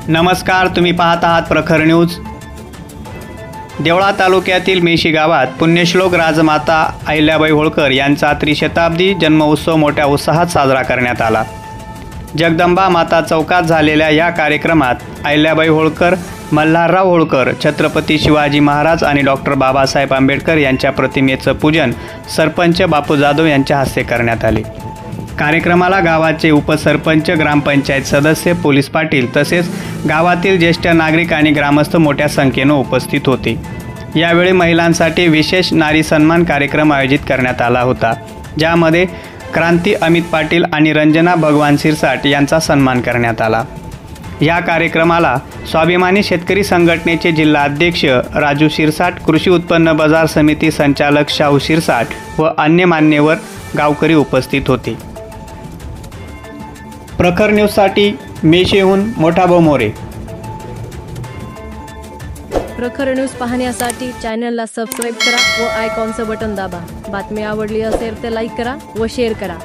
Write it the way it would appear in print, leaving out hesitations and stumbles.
नमस्कार, तुम्ही पाहत आहात प्रखर न्यूज। देवळा तालुक्यातील मेशी गावात पुण्यश्लोक राजमाता अहिल्याबाई होळकर यांचा त्रिशताब्दी जन्मोत्सव मोठ्या उत्साहात साजरा करण्यात आला। जगदंबा माता चौकात झालेल्या या कार्यक्रमात अहिल्याबाई होळकर, मल्हारराव होळकर, छत्रपती शिवाजी महाराज आणि डॉक्टर बाबासाहेब आंबेडकर यांच्या प्रतिमेचं पूजन सरपंच बापू जाधव यांच्या हस्ते करण्यात आले। कार्यक्रमाला गावाचे उपसरपंच, ग्रामपंचायत सदस्य, पोलीस पाटील तसेच गावातील ज्येष्ठ नागरिक आणि ग्रामस्थ मोठ्या संख्येने उपस्थित होते। यावेळी महिलांसाठी विशेष नारी सन्मान कार्यक्रम आयोजित करण्यात आला होता, ज्यामध्ये क्रांती अमित पाटील आणि रंजना भगवान सिरसाट यांचा सन्मान करण्यात आला। या कार्यक्रमाला स्वाभिमानी शेतकरी संघटनेचे जिल्हा अध्यक्ष राजू सिरसाट, कृषी उत्पन्न बाजार समिती संचालक शाहू सिरसाट व अन्य मान्यवर गावकरी उपस्थित होते। प्रखर न्यूजसाठी मेशीहून मोठा भाऊ मोरे। प्रखर न्यूज पाहण्यासाठी चॅनलला सबस्क्राईब करा व आयकॉनचं बटन दाबा। बातमी आवडली असेल तर लाईक करा व शेअर करा।